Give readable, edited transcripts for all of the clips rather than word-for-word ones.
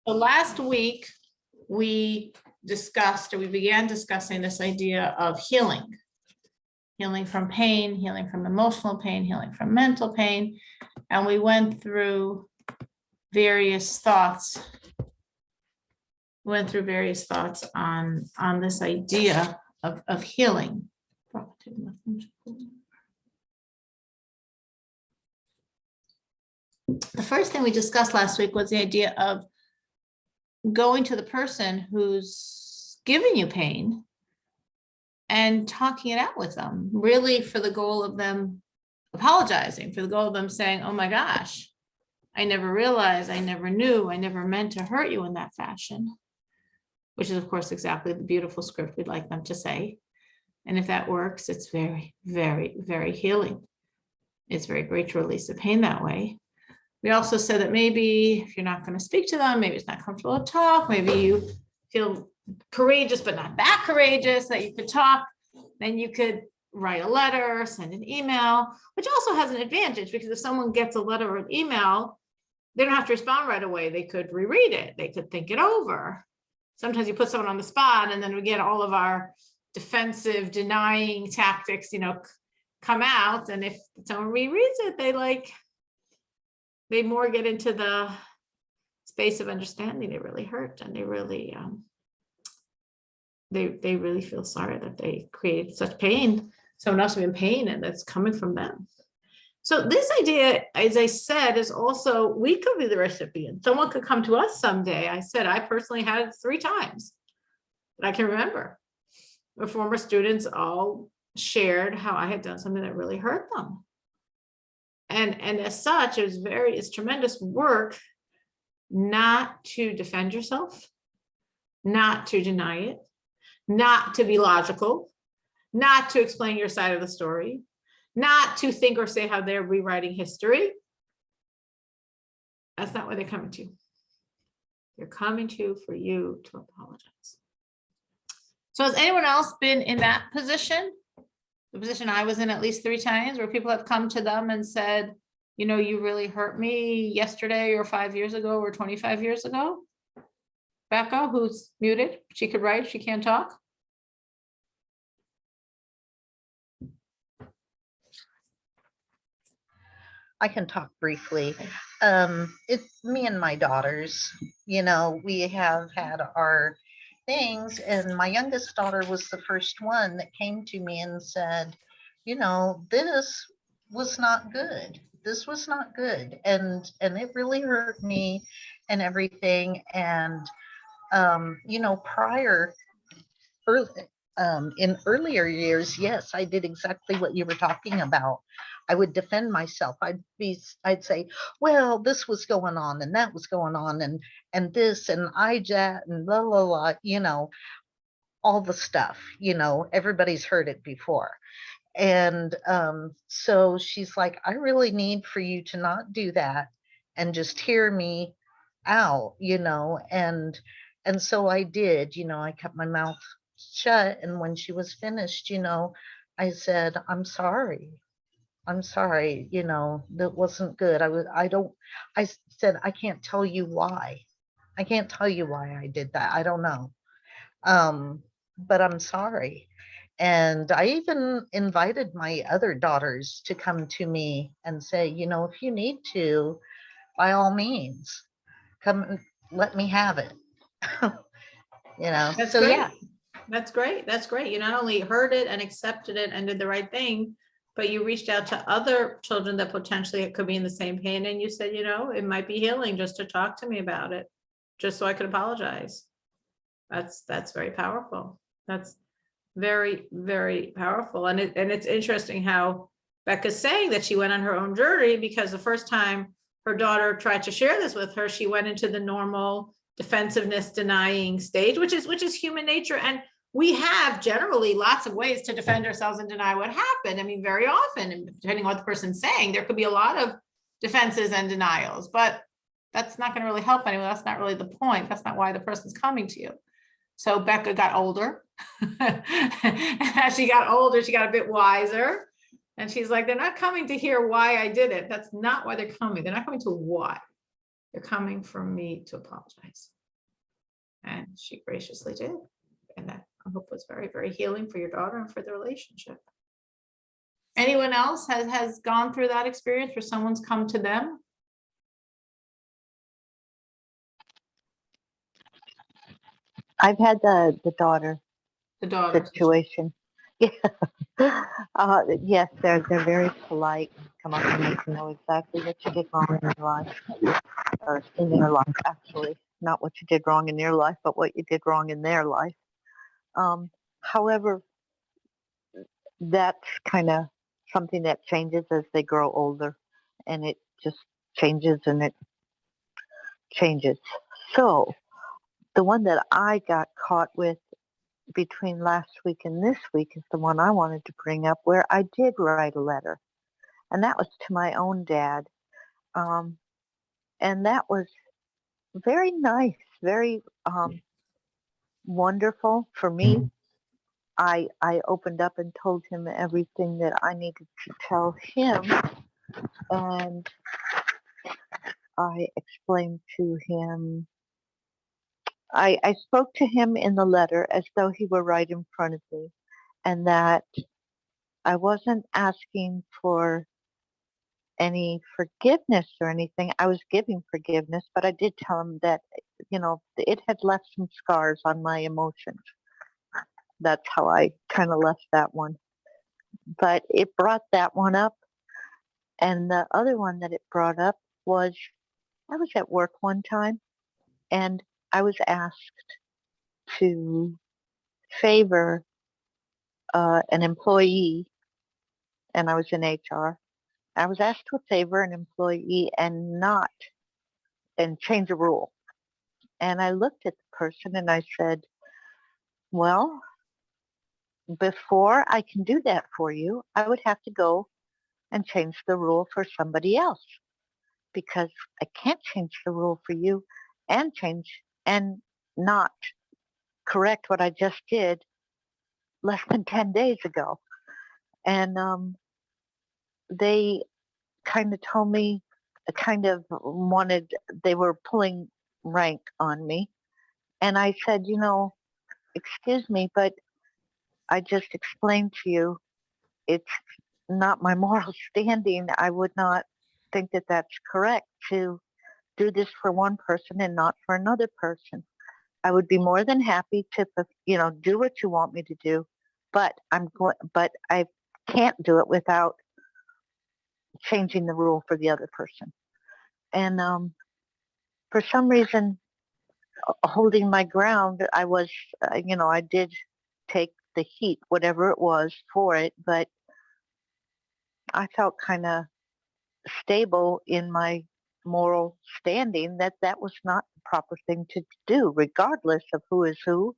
So last week, we began discussing this idea of healing. Healing from pain, healing from emotional pain, healing from mental pain. And we went through various thoughts. On this idea of healing. The first thing we discussed last week was the idea of going to the person who's giving you pain and talking it out with them, really for the goal of them apologizing, for the goal of them saying, oh my gosh, I never realized, I never knew, I never meant to hurt you in that fashion, which is, of course, exactly the beautiful script we'd like them to say. And if that works, it's very, very, very healing. It's very great to release the pain that way. We also said that maybe if you're not going to speak to them, maybe it's not comfortable to talk, maybe you feel courageous, but not that courageous that you could talk, then you could write a letter, send an email, which also has an advantage because if someone gets a letter or an email, they don't have to respond right away. They could reread it. They could think it over. Sometimes you put someone on the spot and then we get all of our defensive denying tactics, come out. And if someone rereads it, they more get into the space of understanding they really hurt and they really they really feel sorry that they created such pain, someone else in pain, and that's coming from them. So this idea, as I said, is also, we could be the recipient. Someone could come to us someday. I said, I personally had it 3 times that I can remember. The former students all shared how I had done something that really hurt them. And as such, it's tremendous work not to defend yourself, not to deny it, not to be logical, not to explain your side of the story, not to think or say how they're rewriting history. That's not what they're coming to. They're coming to for you to apologize. So has anyone else been in that position? The position I was in at least 3 times, where people have come to them and said, you really hurt me yesterday or 5 years ago or 25 years ago. Becca, who's muted, she could write, she can't talk. I can talk briefly. It's me and my daughters. We have had our things, and my youngest daughter was the first one that came to me and said, this was not good. This was not good. And it really hurt me and everything. And, in earlier years, yes, I did exactly what you were talking about. I would defend myself. I'd say, well, this was going on and that was going on and this and that and blah, blah, blah, all the stuff, everybody's heard it before. And so she's like, I really need for you to not do that and just hear me out, and so I did, I kept my mouth shut. And when she was finished, I said, I'm sorry, that wasn't good. I said, I can't tell you why I did that. I don't know. But I'm sorry. And I even invited my other daughters to come to me and say, if you need to, by all means, come, let me have it. That's so great. yeah. That's great. That's great. You not only heard it and accepted it and did the right thing, but you reached out to other children that potentially could be in the same pain. And you said, it might be healing just to talk to me about it, just so I could apologize. That's very powerful. That's very, very powerful. And it's interesting how Becca's saying that she went on her own journey, because the first time her daughter tried to share this with her, she went into the normal defensiveness denying stage, which is human nature. And we have generally lots of ways to defend ourselves and deny what happened. I mean, very often, and depending on what the person's saying, there could be a lot of defenses and denials, but that's not going to really help anyone. That's not really the point. That's not why the person's coming to you. So Becca got older. As she got older, she got a bit wiser. And she's like, they're not coming to hear why I did it. That's not why they're coming. They're not coming to why. They're coming for me to apologize. And she graciously did. And that I hope was very, very healing for your daughter and for the relationship. Anyone else has gone through that experience where someone's come to them? I've had the daughter The daughter. situation. Yeah. Yes, they're very polite. Come up and let you know exactly what you did wrong in your life, or in their life, actually. Not what you did wrong in your life, but what you did wrong in their life. However, that's kind of something that changes as they grow older, and it just changes and it changes. So the one that I got caught with between last week and this week is the one I wanted to bring up, where I did write a letter, and that was to my own dad. And that was very nice, very wonderful for me. I opened up and told him everything that I needed to tell him, and I explained to him. I spoke to him in the letter as though he were right in front of me, and that I wasn't asking for any forgiveness or anything. I was giving forgiveness, but I did tell him that, it had left some scars on my emotions. That's how I kind of left that one. But it brought that one up. And the other one that it brought up was I was at work one time and I was asked to favor an employee, and I was in HR. I was asked to favor an employee and change a rule. And I looked at the person and I said, well, before I can do that for you, I would have to go and change the rule for somebody else, because I can't change the rule for you and not correct what I just did less than 10 days ago. And they kind of told me, they were pulling rank on me. And I said, excuse me, but I just explained to you, it's not my moral standing. I would not think that that's correct to do this for one person and not for another person. I would be more than happy to, do what you want me to do, but but I can't do it without changing the rule for the other person. And for some reason, holding my ground, I did take the heat, whatever it was, for it, but I felt kind of stable in my moral standing that that was not the proper thing to do, regardless of who is who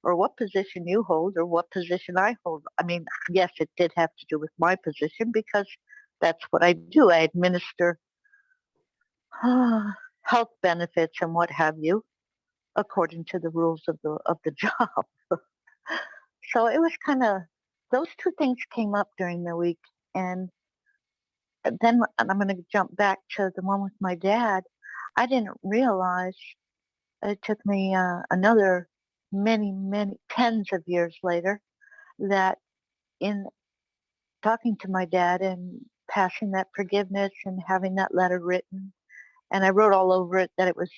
or what position you hold or what position I hold. I mean, yes, it did have to do with my position because that's what I do. I administer health benefits and what have you according to the rules of the job. So it was kind of, those two things came up during the week. And then I'm going to jump back to the one with my dad. I didn't realize it took me another many tens of years later that in talking to my dad and passing that forgiveness and having that letter written, and I wrote all over it that it was,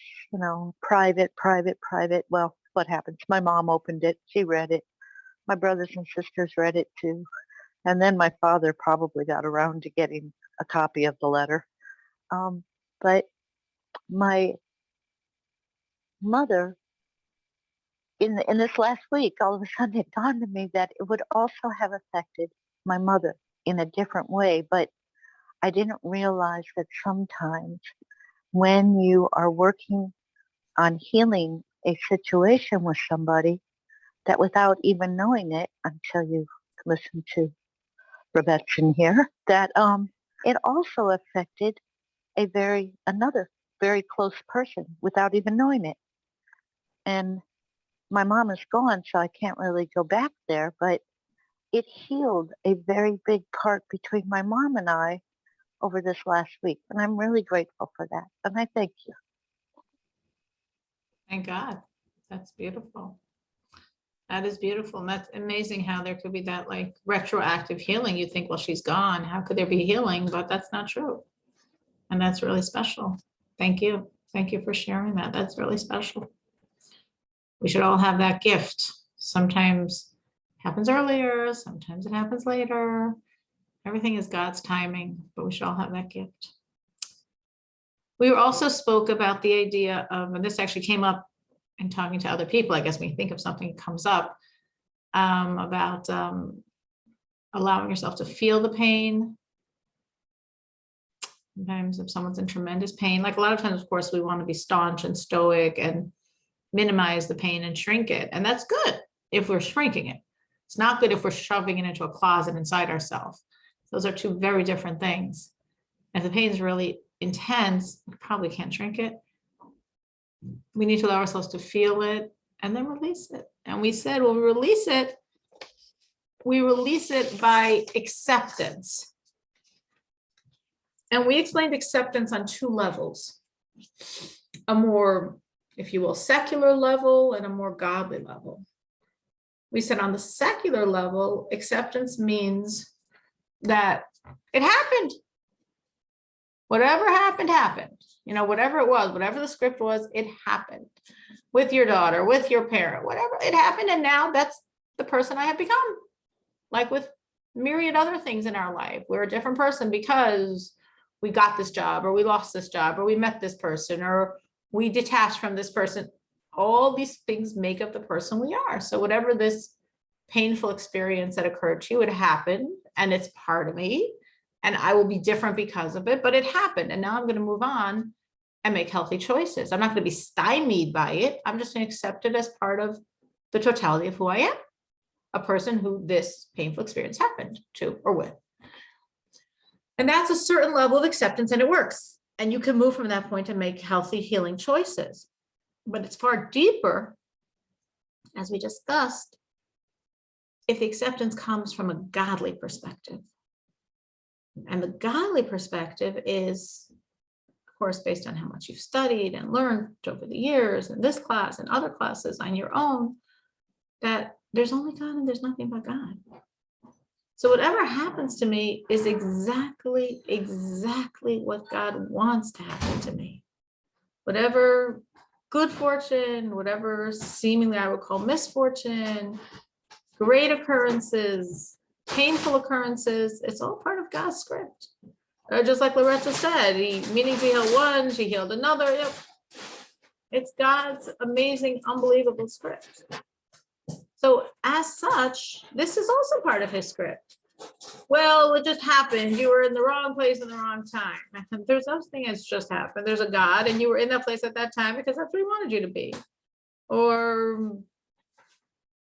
private, private, private. Well, what happens? My mom opened it. She read it. My brothers and sisters read it too. And then my father probably got around to getting a copy of the letter. But my mother, in this last week, all of a sudden it dawned on me that it would also have affected my mother in a different way. But I didn't realize that sometimes when you are working on healing a situation with somebody, that without even knowing it until you listen to Rebecca here, that it also affected another very close person without even knowing it. And my mom is gone, so I can't really go back there, but it healed a very big part between my mom and I over this last week. And I'm really grateful for that. And I thank you. Thank God. That's beautiful. That is beautiful. And that's amazing how there could be that like retroactive healing. You think, well, she's gone. How could there be healing? But that's not true. And that's really special. Thank you. Thank you for sharing that. That's really special. We should all have that gift. Sometimes it happens earlier, sometimes it happens later. Everything is God's timing, but we should all have that gift. We also spoke about the idea of, and this actually came up in talking to other people, I guess when you think of something that comes up, about allowing yourself to feel the pain. Sometimes if someone's in tremendous pain, like a lot of times, of course, we want to be staunch and stoic and minimize the pain and shrink it. And that's good if we're shrinking it. It's not good if we're shoving it into a closet inside ourselves. Those are two very different things. If the pain is really intense, we probably can't shrink it. We need to allow ourselves to feel it and then release it. And we said, well, we release it by acceptance. And we explained acceptance on two levels, a more, if you will, secular level and a more godly level. We said on the secular level, acceptance means that it happened. Whatever happened, happened. You know, whatever it was, whatever the script was, it happened. With your daughter, with your parent, whatever, it happened. And now that's the person I have become. Like with myriad other things in our life. We're a different person because we got this job, or we lost this job, or we met this person, or we detached from this person. All these things make up the person we are. So whatever this painful experience that occurred to you, it happened, and it's part of me, and I will be different because of it, but it happened. And now I'm going to move on and make healthy choices. I'm not going to be stymied by it. I'm just going to accept it as part of the totality of who I am, a person who this painful experience happened to or with. And that's a certain level of acceptance, and it works. And you can move from that point and make healthy healing choices. But it's far deeper, as we discussed, if the acceptance comes from a godly perspective. And the godly perspective is, of course, based on how much you've studied and learned over the years in this class and other classes on your own, that there's only God and there's nothing but God. So whatever happens to me is exactly what God wants to happen to me. Whatever good fortune, whatever seemingly I would call misfortune, great occurrences, painful occurrences, it's all part of God's script. Or just like Loretta said, meaning to heal one, she healed another. Yep. It's God's amazing, unbelievable script. So as such, this is also part of his script. Well, it just happened. You were in the wrong place at the wrong time. There's nothing that's just happened. There's a God, and you were in that place at that time because that's where he wanted you to be. Or,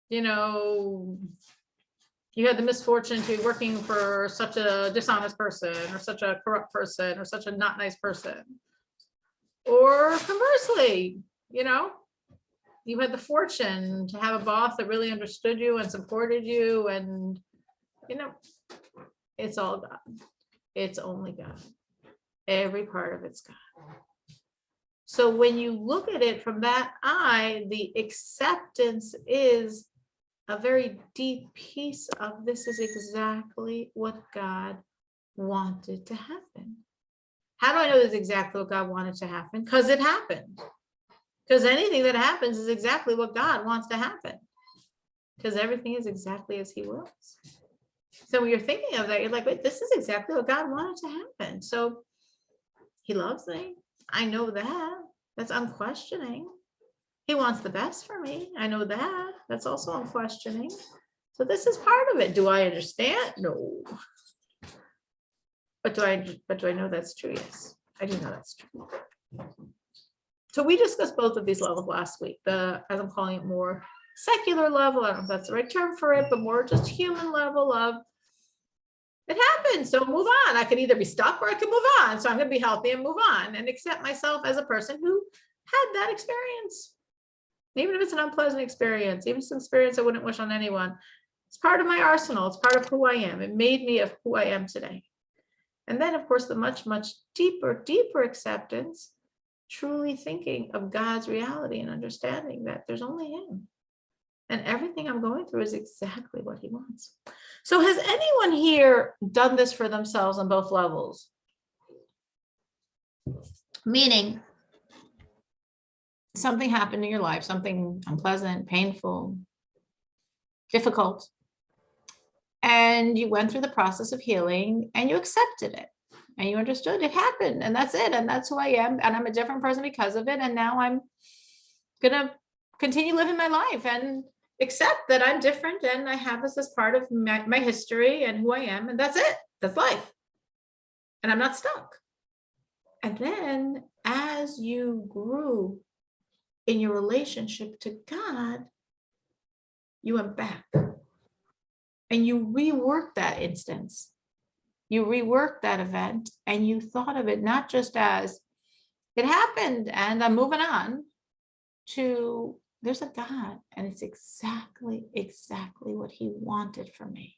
you know, you had the misfortune to be working for such a dishonest person, or such a corrupt person, or such a not nice person. Or conversely, you know, you had the fortune to have a boss that really understood you and supported you, and you know, it's all God. It's only God. Every part of it's God. So when you look at it from that eye, the acceptance is a very deep piece of this is exactly what God wanted to happen. How do I know this is exactly what God wanted to happen? Because it happened. Because anything that happens is exactly what God wants to happen. Because everything is exactly as he wills. So when you're thinking of that, you're like, wait, this is exactly what God wanted to happen. So he loves me. I know that. That's unquestioning. He wants the best for me. I know that. That's also unquestioning. So this is part of it. Do I understand? No. But do I know that's true? Yes, I do know that's true. So we discussed both of these levels last week. The, as I'm calling it, more secular level. I don't know if that's the right term for it, but more just human level of it happened. So move on. I could either be stuck or I could move on. So I'm going to be healthy and move on and accept myself as a person who had that experience. Even if it's an unpleasant experience, even some experience I wouldn't wish on anyone. It's part of my arsenal. It's part of who I am. It made me of who I am today. And then, of course, the much, much deeper, deeper acceptance truly thinking of God's reality and understanding that there's only him. And everything I'm going through is exactly what he wants. So has anyone here done this for themselves on both levels? Meaning, something happened in your life, something unpleasant, painful, difficult, and you went through the process of healing and you accepted it and you understood it happened and that's it. And that's who I am. And I'm a different person because of it. And now I'm going to continue living my life and accept that I'm different and I have this as part of my history and who I am, and that's it. That's life. And I'm not stuck. And then as you grew in your relationship to God, you went back and you reworked that instance. You reworked that event and you thought of it not just as it happened and I'm moving on, to there's a God and it's exactly what he wanted for me.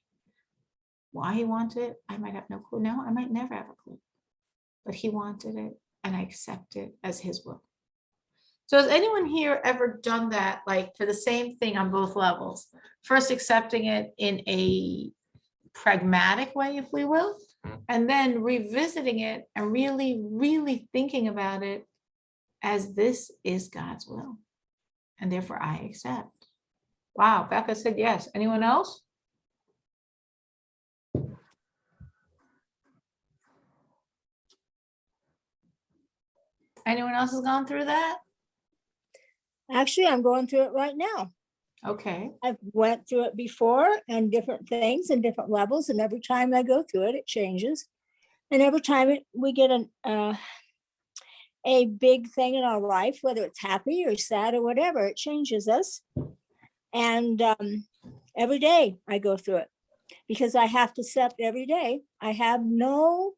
Why he wanted it, I might have no clue now. I might never have a clue. But he wanted it and I accept it as his will. So has anyone here ever done that, like for the same thing on both levels? First accepting it in a pragmatic way, if we will, and then revisiting it and really thinking about it as this is God's will. And therefore I accept. Wow, Becca said yes. Anyone else? Anyone else has gone through that? Actually, I'm going through it right now. Okay. I've went through it before and different things and different levels. And every time I go through it, it changes. And every time we get a big thing in our life, whether it's happy or sad or whatever, it changes us. And every day I go through it because I have to accept every day. I have no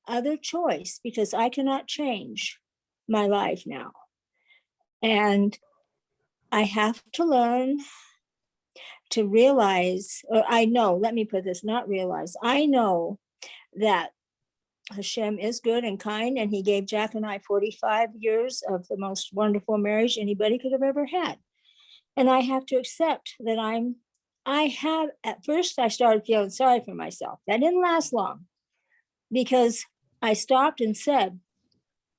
other choice because I cannot change my life now. And I have to learn to realize, or I know, let me put this, not realize, I know that Hashem is good and kind, and he gave Jack and I 45 years of the most wonderful marriage anybody could have ever had. And I have to accept that at first I started feeling sorry for myself. That didn't last long because I stopped and said,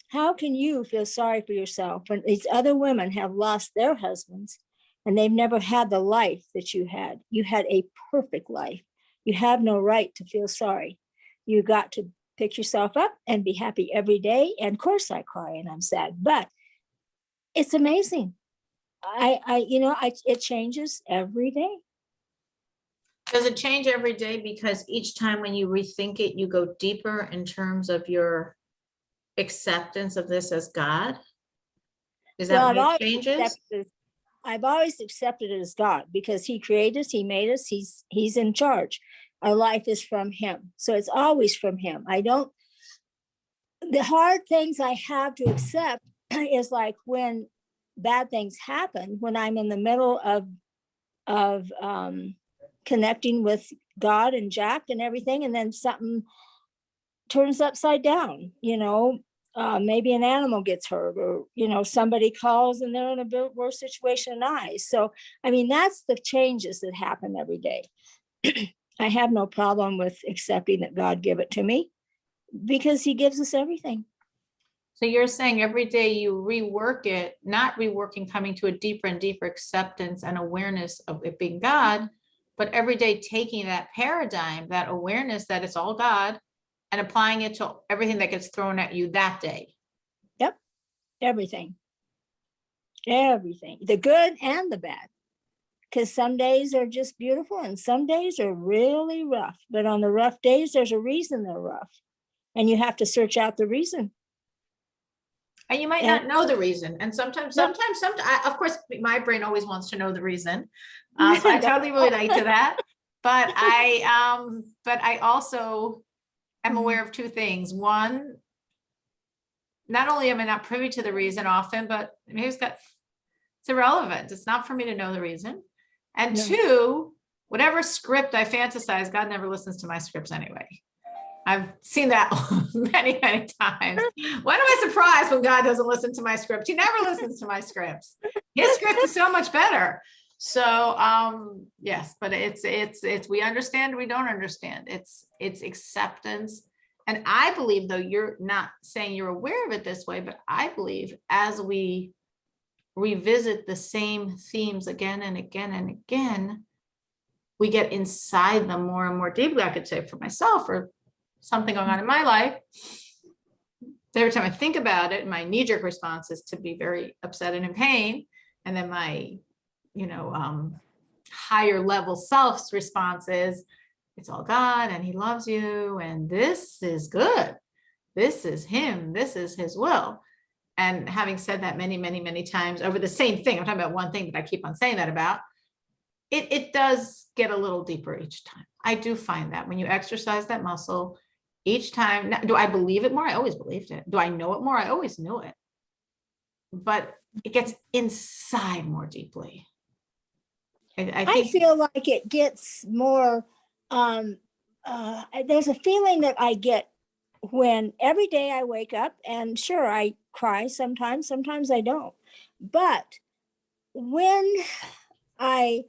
how can you feel sorry for yourself when these other women have lost their husbands and they've never had the life that you had? You had a perfect life. You have no right to feel sorry. You got to pick yourself up and be happy every day. And of course I cry and I'm sad, but it's amazing. It changes every day. Does it change every day because each time when you rethink it, you go deeper in terms of your acceptance of this as God? Is that what it changes? I've always accepted it as God because he created us, he made us, he's in charge. Our life is from him. So it's always from him. The hard things I have to accept is like when bad things happen, when I'm in the middle of connecting with God and Jack and everything, and then something turns upside down, maybe an animal gets hurt or, somebody calls and they're in a worse situation than I. So, that's the changes that happen every day. I have no problem with accepting that God gave it to me because he gives us everything. So you're saying every day you rework it, not reworking, coming to a deeper and deeper acceptance and awareness of it being God, but every day taking that paradigm, that awareness that it's all God, and applying it to everything that gets thrown at you that day. Yep. Everything, the good and the bad. Because some days are just beautiful and some days are really rough. But on the rough days, there's a reason they're rough. And you have to search out the reason. And you might not know the reason. And sometimes, of course, my brain always wants to know the reason. So I totally relate to that. But I also am aware of two things. One, not only am I not privy to the reason often, but maybe it's irrelevant. It's not for me to know the reason. And two, whatever script I fantasize, God never listens to my scripts anyway. I've seen that many, many times. When am I surprised when God doesn't listen to my script? He never listens to my scripts. His script is so much better. So yes, but it's we understand, we don't understand. It's acceptance. And I believe, though you're not saying you're aware of it this way, but I believe as we revisit the same themes again and again and again, we get inside them more and more deeply. I could say for myself, or something going on in my life, every time I think about it, my knee-jerk response is to be very upset and in pain. And then my, higher level self's response is, it's all God and he loves you. And this is good. This is him. This is his will. And having said that many, many, many times over the same thing, I'm talking about one thing that I keep on saying that about, it does get a little deeper each time. I do find that when you exercise that muscle each time, now, do I believe it more? I always believed it. Do I know it more? I always knew it. But it gets inside more deeply. I I think feel like it gets more, there's a feeling that I get when every day I wake up, and sure, I cry sometimes I don't. But when I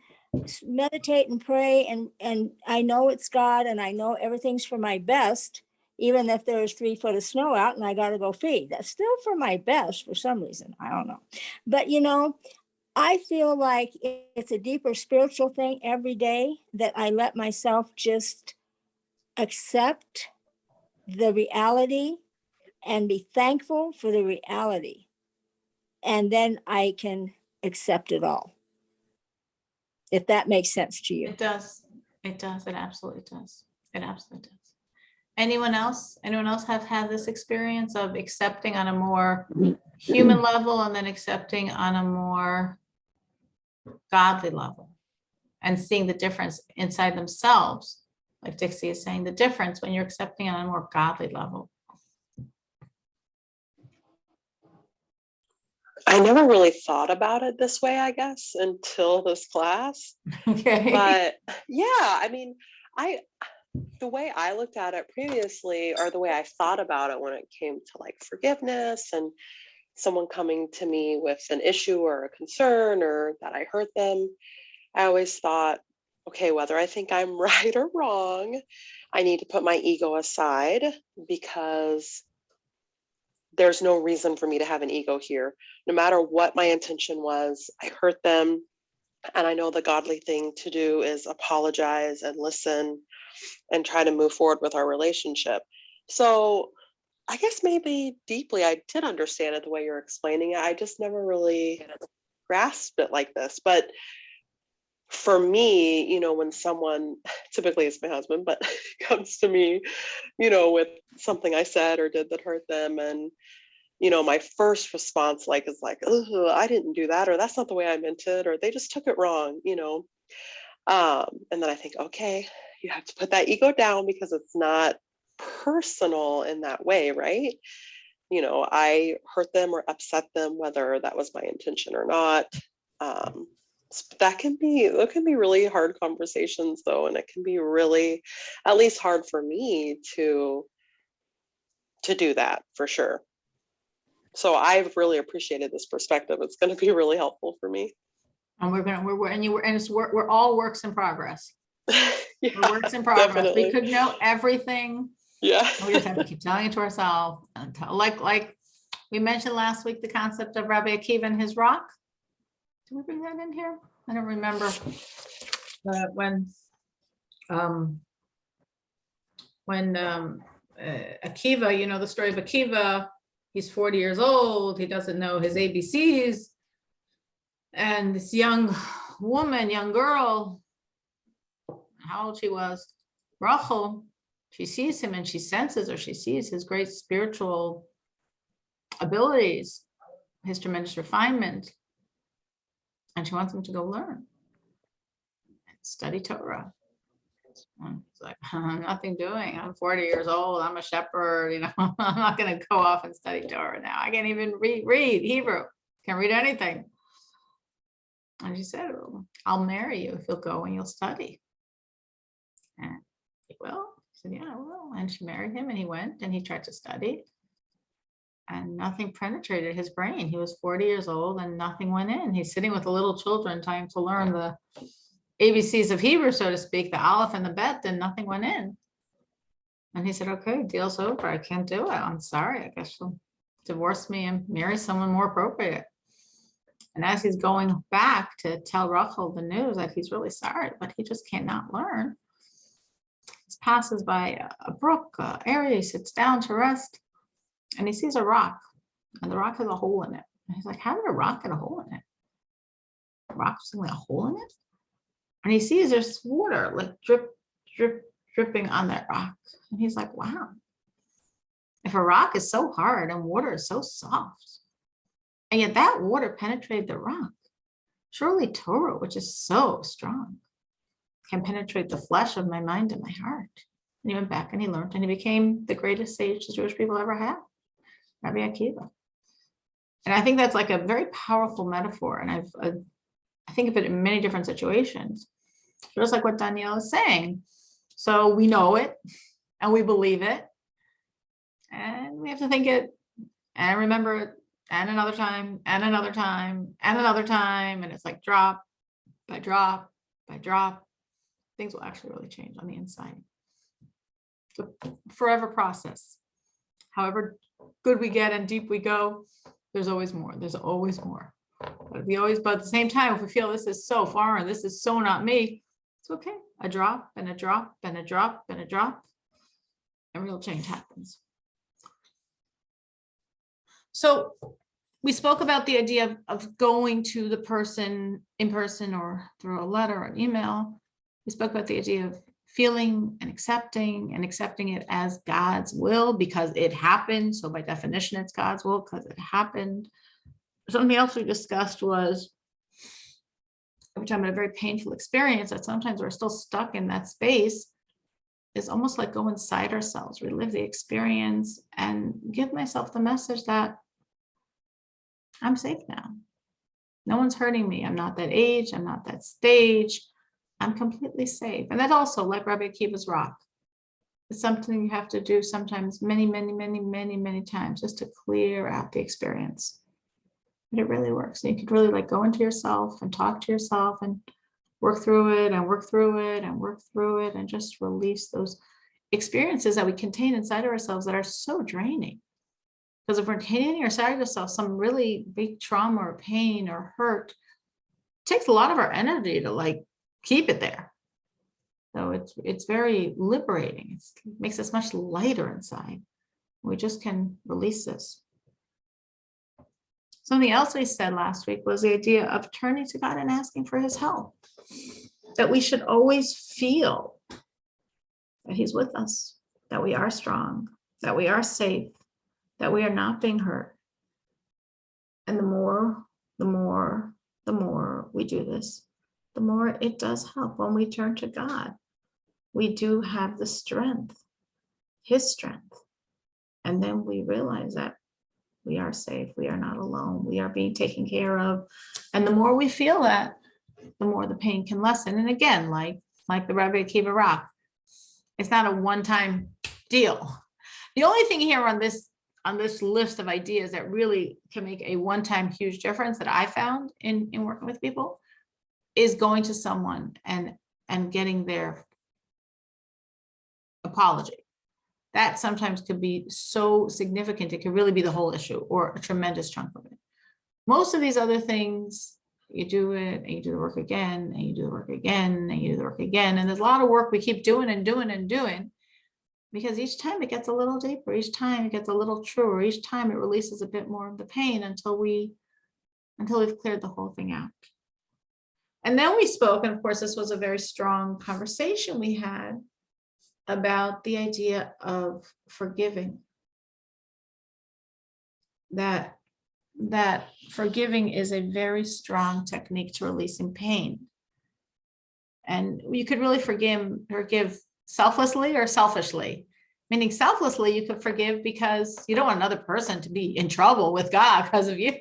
meditate and pray, and I know it's God, and I know everything's for my best, even if there's 3 foot of snow out and I got to go feed, that's still for my best for some reason. I don't know. But I feel like it's a deeper spiritual thing every day that I let myself just accept the reality and be thankful for the reality. And then I can accept it all. If that makes sense to you. it does. It does. It absolutely does. It absolutely does. Anyone else? Anyone else have had this experience of accepting on a more human level and then accepting on a more godly level and seeing the difference inside themselves? Like Dixie is saying, the difference when you're accepting on a more godly level. I never really thought about it this way, I guess, until this class. Okay. But yeah, I mean, the way I looked at it previously, or the way I thought about it when it came to like forgiveness and someone coming to me with an issue or a concern or that I hurt them, I always thought, okay, whether I think I'm right or wrong, I need to put my ego aside because there's no reason for me to have an ego here. No matter what my intention was, I hurt them. And I know the godly thing to do is apologize and listen and try to move forward with our relationship. So I guess maybe deeply I did understand it the way you're explaining it. I just never really grasped it like this. But for me, when someone, typically it's my husband, but comes to me, with something I said or did that hurt them, and my first response is like, oh, I didn't do that, or that's not the way I meant it, or they just took it wrong, and then I think, okay, you have to put that ego down because it's not personal in that way, right? I hurt them or upset them, whether that was my intention or not. That can be really hard conversations though, and it can be really, at least hard for me to do that for sure. So I've really appreciated this perspective. It's going to be really helpful for me. And we're all works in progress. Yeah, We're works in progress. definitely. We could know everything. Yeah. We just have to keep telling it to ourselves. Like we mentioned last week, the concept of Rabbi Akiva and his rock. Did we bring that in here? I don't remember. When Akiva, the story of Akiva, he's 40 years old. He doesn't know his ABCs. And this young girl, how old she was, Rachel, she sees him and she senses, or she sees his great spiritual abilities, his tremendous refinement. And she wants him to go learn and study Torah. And it's like, I'm nothing doing. I'm 40 years old. I'm a shepherd. I'm not going to go off and study Torah now. I can't even read Hebrew. Can't read anything. And she said, well, I'll marry you if you'll go and you'll study. And he will. He said, yeah, I will. And she married him, and he went and he tried to study, and nothing penetrated his brain. He was 40 years old and nothing went in. He's sitting with the little children trying to learn the ABCs of Hebrew, so to speak, the Aleph and the Bet, and nothing went in. And he said, okay, deal's over. I can't do it. I'm sorry. I guess she'll divorce me and marry someone more appropriate. And as he's going back to tell Rachel the news that he's really sorry, but he just cannot learn, he passes by a brook, an area, he sits down to rest, and he sees a rock, and the rock has a hole in it. And he's like, how did a rock get a hole in it? A rock has only a hole in it? And he sees there's water like drip, drip, dripping on that rock. And he's like, wow, if a rock is so hard and water is so soft, and yet that water penetrated the rock, surely Torah, which is so strong, can penetrate the flesh of my mind and my heart. And he went back and he learned, and he became the greatest sage the Jewish people ever had, Rabbi Akiva. And I think that's like a very powerful metaphor. And I think of it in many different situations, just like what Danielle is saying. So we know it and we believe it, and we have to think it and remember it, and another time and another time and another time. And it's like drop by drop by drop, things will actually really change on the inside. It's a forever process. However good we get and deep we go, there's always more. There's always more. But at the same time, if we feel this is so foreign, this is so not me, it's okay. A drop and a drop and a drop and a drop, and real change happens. So we spoke about the idea of going to the person in person or through a letter or an email. We spoke about the idea of feeling and accepting it as God's will because it happened. So by definition, it's God's will because it happened. Something else we discussed was, every time I had a very painful experience, that sometimes we're still stuck in that space, is almost like go inside ourselves, relive the experience, and give myself the message that I'm safe now. No one's hurting me. I'm not that age. I'm not that stage. I'm completely safe. And that also, like Rabbi Akiva's rock, it's something you have to do sometimes many times just to clear out the experience. But it really works. And you could really like go into yourself and talk to yourself and work through it and work through it and work through it and just release those experiences that we contain inside of ourselves that are so draining. Because if we're containing inside of ourselves some really big trauma or pain or hurt, it takes a lot of our energy to like keep it there. So it's very liberating. It makes us much lighter inside. We just can release this. Something else we said last week was the idea of turning to God and asking for his help. That we should always feel that he's with us, that we are strong, that we are safe, that we are not being hurt. And the more we do this, the more it does help when we turn to God. We do have the strength, his strength. And then we realize that we are safe, we are not alone, we are being taken care of. And the more we feel that, the more the pain can lessen. And again, like the Rabbi Akiva rock, it's not a one-time deal. The only thing here on this list of ideas that really can make a one-time huge difference that I found in working with people is going to someone and getting their apology. That sometimes could be so significant, it could really be the whole issue or a tremendous chunk of it. Most of these other things, you do it and you do the work again and you do the work again and you do the work again. And there's a lot of work we keep doing and doing and doing, because each time it gets a little deeper, each time it gets a little truer, each time it releases a bit more of the pain until we've cleared the whole thing out. And then we spoke, and of course, this was a very strong conversation we had about the idea of forgiving. That forgiving is a very strong technique to releasing pain. And you could really forgive selflessly or selfishly. Meaning selflessly, you could forgive because you don't want another person to be in trouble with God because of you.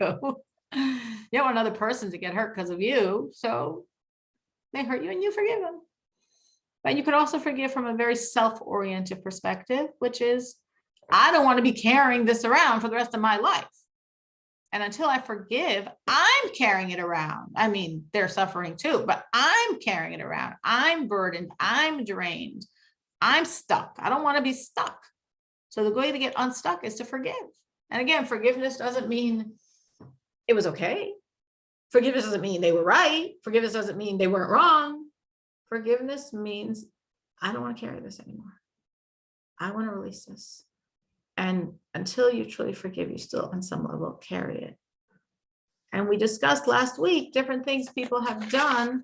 You don't want another person to get hurt because of you. So they hurt you and you forgive them. But you could also forgive from a very self-oriented perspective, which is, I don't want to be carrying this around for the rest of my life. And until I forgive, I'm carrying it around. I mean, they're suffering too, but I'm carrying it around. I'm burdened. I'm drained. I'm stuck. I don't want to be stuck. So the way to get unstuck is to forgive. And again, forgiveness doesn't mean it was okay. Forgiveness doesn't mean they were right. Forgiveness doesn't mean they weren't wrong. Forgiveness means I don't want to carry this anymore. I want to release this. And until you truly forgive, you still on some level carry it. And we discussed last week different things people have done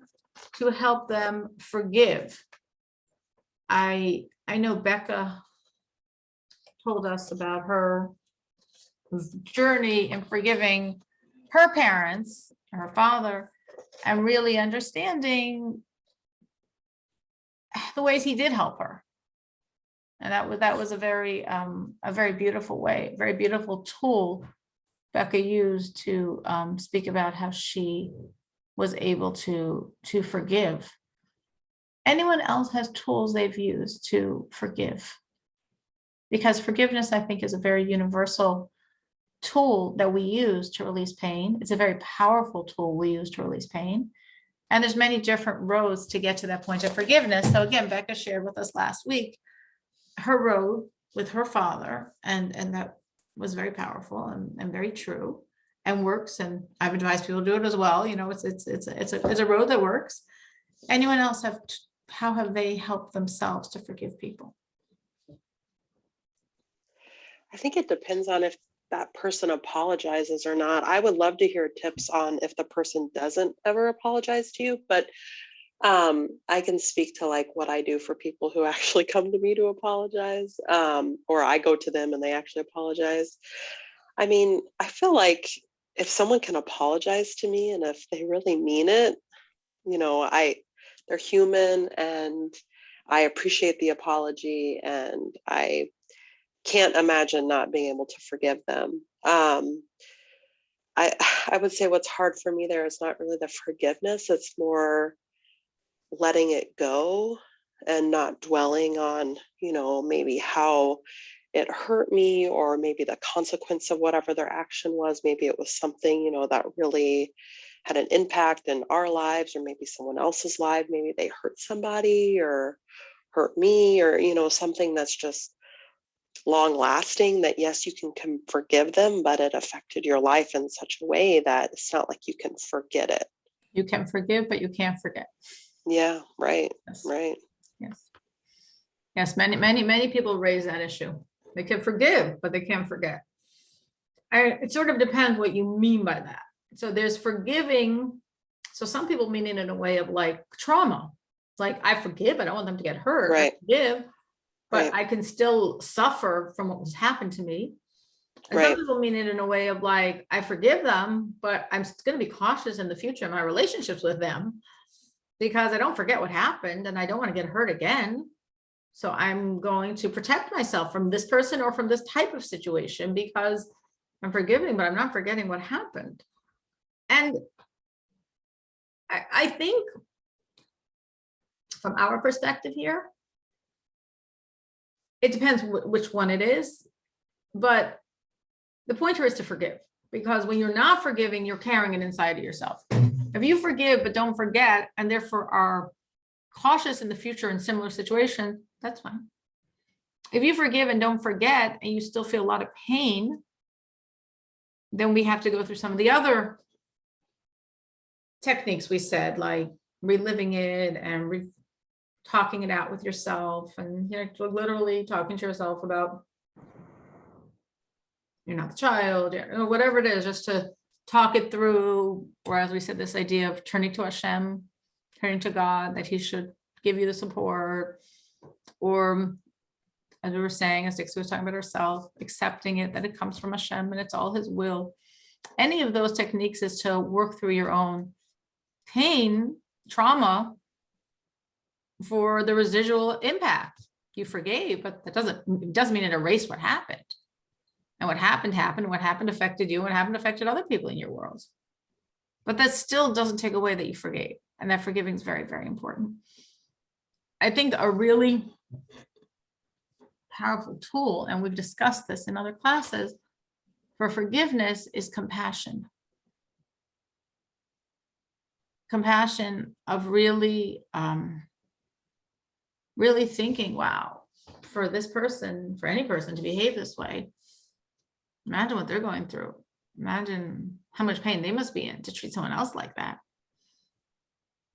to help them forgive. I know Becca told us about her journey in forgiving her parents, her father, and really understanding the ways he did help her. And that was a very beautiful way, very beautiful tool Becca used to speak about how she was able to forgive. Anyone else has tools they've used to forgive? Because forgiveness, I think, is a very universal tool that we use to release pain. It's a very powerful tool we use to release pain. And there's many different roads to get to that point of forgiveness. So again, Becca shared with us last week her road with her father, and that was very powerful and very true and works. And I've advised people to do it as well. You know, it's a road that works. Anyone else how have they helped themselves to forgive people? I think it depends on if that person apologizes or not. I would love to hear tips on if the person doesn't ever apologize to you, but I can speak to like what I do for people who actually come to me to apologize, or I go to them and they actually apologize. I mean, I feel like if someone can apologize to me and if they really mean it, you know, they're human and I appreciate the apology and I can't imagine not being able to forgive them. I would say what's hard for me there is not really the forgiveness, it's more letting it go and not dwelling on, you know, maybe how it hurt me or maybe the consequence of whatever their action was. Maybe it was something, you know, that really had an impact in our lives or maybe someone else's life. Maybe they hurt somebody or hurt me or, you know, something that's just long lasting that yes, you can forgive them, but it affected your life in such a way that it's not like you can forget it. You can forgive, but you can't forget. Yeah, right. Yes. Right. Yes, many people raise that issue. They can forgive, but they can't forget. It sort of depends what you mean by that. So there's forgiving. So some people mean it in a way of like trauma. Like I forgive, I don't want them to get hurt. Right. I forgive, but Right. I can still suffer from what was happened to me. And some Right. people mean it in a way of like, I forgive them, but I'm going to be cautious in the future in my relationships with them because I don't forget what happened and I don't want to get hurt again. So I'm going to protect myself from this person or from this type of situation because I'm forgiving, but I'm not forgetting what happened. And I think from our perspective here, it depends which one it is, but the point here is to forgive, because when you're not forgiving, you're carrying it inside of yourself. If you forgive, but don't forget, and therefore are cautious in the future in similar situations, that's fine. If you forgive and don't forget, and you still feel a lot of pain, then we have to go through some of the other techniques we said, like reliving it and talking it out with yourself, and you know, literally talking to yourself about you're not the child, or whatever it is, just to talk it through. Or as we said, this idea of turning to Hashem, turning to God, that he should give you the support. Or as we were saying, as Dixie was talking about herself, accepting it, that it comes from Hashem and it's all his will. Any of those techniques is to work through your own pain, trauma, for the residual impact. You forgave, but it doesn't mean it erased what happened. And what happened, what happened affected you, what happened affected other people in your world. But that still doesn't take away that you forgave. And that forgiving is very, very important. I think a really powerful tool, and we've discussed this in other classes, for forgiveness is compassion. Compassion of really, really thinking, wow, for this person, for any person to behave this way, imagine what they're going through. Imagine how much pain they must be in to treat someone else like that.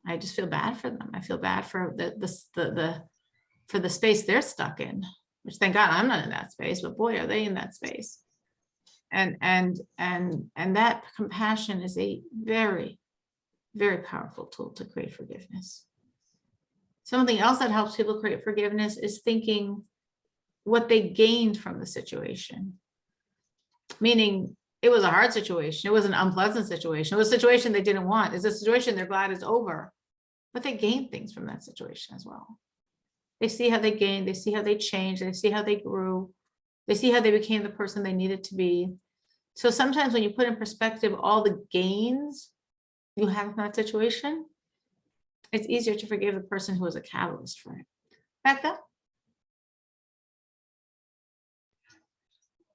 I just feel bad for them. I feel bad for the space they're stuck in, which thank God I'm not in that space, but boy, are they in that space. And that compassion is a very, very powerful tool to create forgiveness. Something else that helps people create forgiveness is thinking what they gained from the situation. Meaning it was a hard situation. It was an unpleasant situation. It was a situation they didn't want. It's a situation they're glad is over, but they gained things from that situation as well. They see how they gained, they see how they changed, they see how they grew, they see how they became the person they needed to be. So sometimes when you put in perspective all the gains you have in that situation, it's easier to forgive the person who was a catalyst for it. Becca?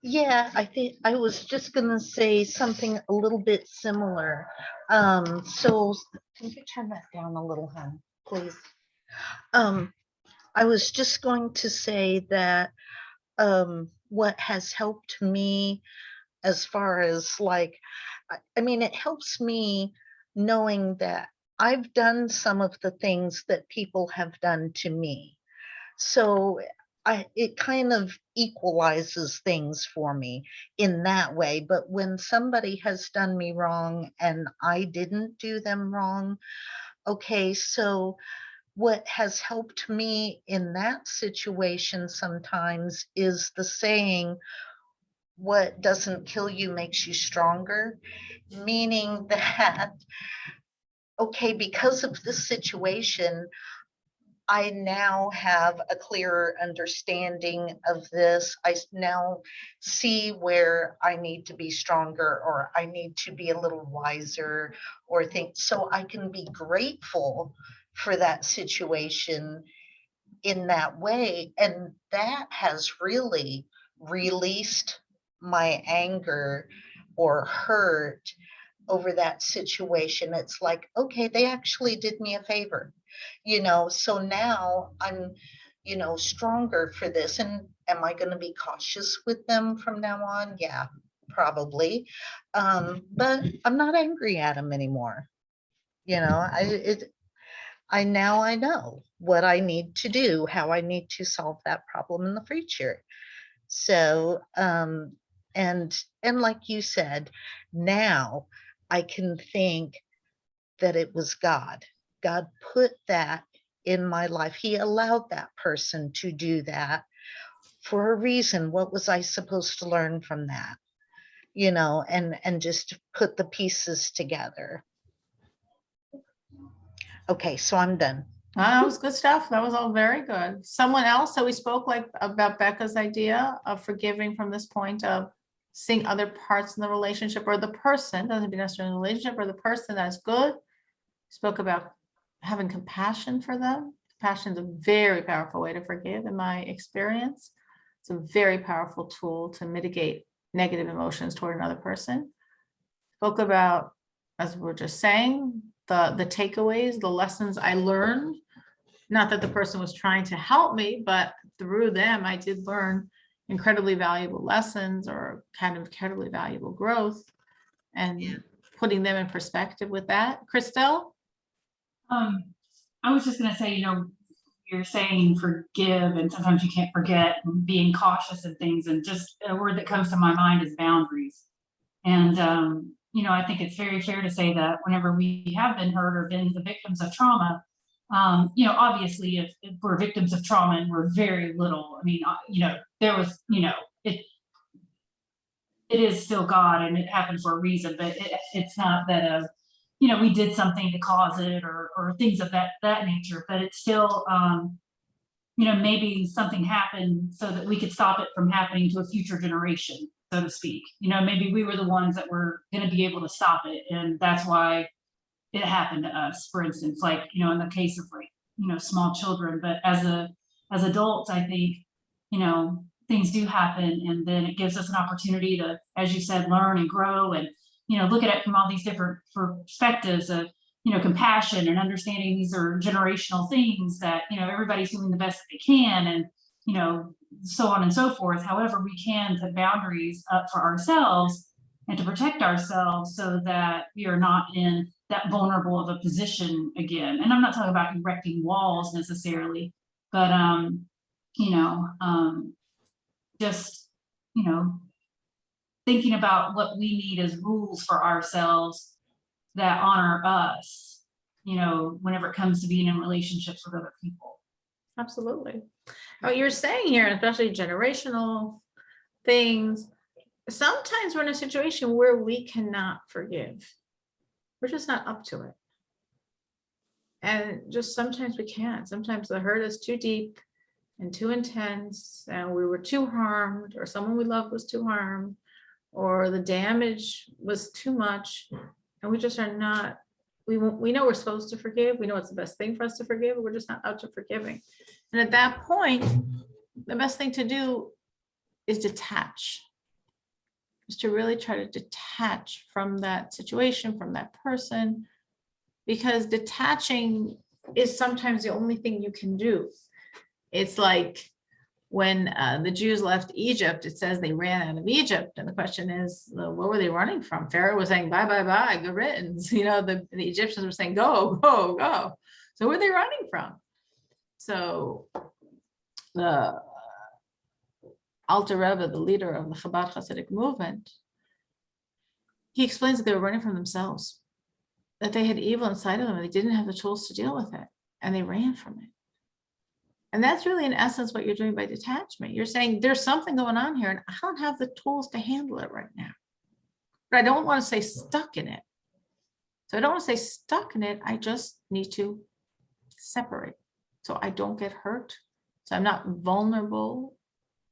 Yeah, I think I was just gonna say something a little bit similar. So can you turn that down a little, hon, please? I was just going to say that what has helped me as far as like, I mean, it helps me knowing that I've done some of the things that people have done to me. So it kind of equalizes things for me in that way. But when somebody has done me wrong and I didn't do them wrong, okay, so what has helped me in that situation sometimes is the saying, what doesn't kill you makes you stronger, meaning that, okay, because of this situation, I now have a clearer understanding of this. I now see where I need to be stronger, or I need to be a little wiser, or think, so I can be grateful for that situation in that way. And that has really released my anger or hurt over that situation. It's like, okay, they actually did me a favor, so now I'm, stronger for this. And am I going to be cautious with them from now on? Yeah, probably. But I'm not angry at them anymore. I know what I need to do, how I need to solve that problem in the future. So, and like you said, now I can think that it was God. God put that in my life. He allowed that person to do that for a reason. What was I supposed to learn from that? And just put the pieces together. Okay, so I'm done. That was good stuff. That was all very good. Someone else, so we spoke about Becca's idea of forgiving from this point of seeing other parts in the relationship, or the person, doesn't be necessarily a relationship, or the person that's good. Spoke about having compassion for them. Compassion is a very powerful way to forgive in my experience. It's a very powerful tool to mitigate negative emotions toward another person. Spoke about, as we're just saying, the takeaways, the lessons I learned. Not that the person was trying to help me, but through them, I did learn incredibly valuable lessons, or kind of incredibly valuable growth, and putting them in perspective with that. Christelle? I was just going to say, you're saying forgive, and sometimes you can't forget, and being cautious and things. And just a word that comes to my mind is boundaries. And, I think it's very fair to say that whenever we have been hurt or been the victims of trauma, obviously if we're victims of trauma and we're very little, I mean, there was, it is still God and it happened for a reason, but it's not that, we did something to cause it or things of that nature, but it's still, maybe something happened so that we could stop it from happening to a future generation, so to speak. Maybe we were the ones that were going to be able to stop it. And that's why it happened to us, for instance, like, in the case of like small children, but as adults, I think, things do happen, and then it gives us an opportunity to, as you said, learn and grow, and look at it from all these different perspectives of compassion and understanding these are generational things that everybody's doing the best that they can, and so on and so forth. However, we can put boundaries up for ourselves and to protect ourselves so that we are not in that vulnerable of a position again. And I'm not talking about erecting walls necessarily, but just thinking about what we need as rules for ourselves that honor us, whenever it comes to being in relationships with other people. Absolutely. What you're saying here, especially generational things, sometimes we're in a situation where we cannot forgive. We're just not up to it. And just sometimes we can't. Sometimes the hurt is too deep and too intense, and we were too harmed, or someone we loved was too harmed, or the damage was too much, and we just are not, we know we're supposed to forgive. We know it's the best thing for us to forgive, but we're just not up to forgiving. And at that point, the best thing to do is detach. Is to really try to detach from that situation, from that person, because detaching is sometimes the only thing you can do. It's like when the Jews left Egypt, it says they ran out of Egypt. And the question is, what were they running from? Pharaoh was saying, bye, bye, bye, good riddance. The Egyptians were saying, go, go, go. So where are they running from? So the Alter Rebbe, the leader of the Chabad Hasidic movement, he explains that they were running from themselves, that they had evil inside of them and they didn't have the tools to deal with it, and they ran from it. And that's really, in essence, what you're doing by detachment. You're saying there's something going on here and I don't have the tools to handle it right now. But I don't want to say stuck in it. So I don't want to say stuck in it. I just need to separate so I don't get hurt. So I'm not vulnerable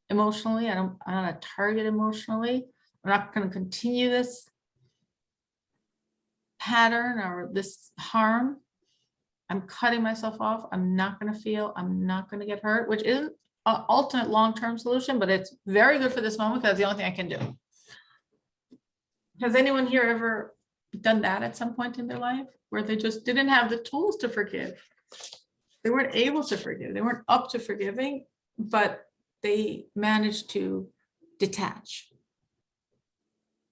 emotionally. I'm not a target emotionally. I'm not going to continue this pattern or this harm. I'm cutting myself off. I'm not going to feel, I'm not going to get hurt, which isn't an ultimate long-term solution, but it's very good for this moment because it's the only thing I can do. Has anyone here ever done that at some point in their life where they just didn't have the tools to forgive? They weren't able to forgive. They weren't up to forgiving, but they managed to detach,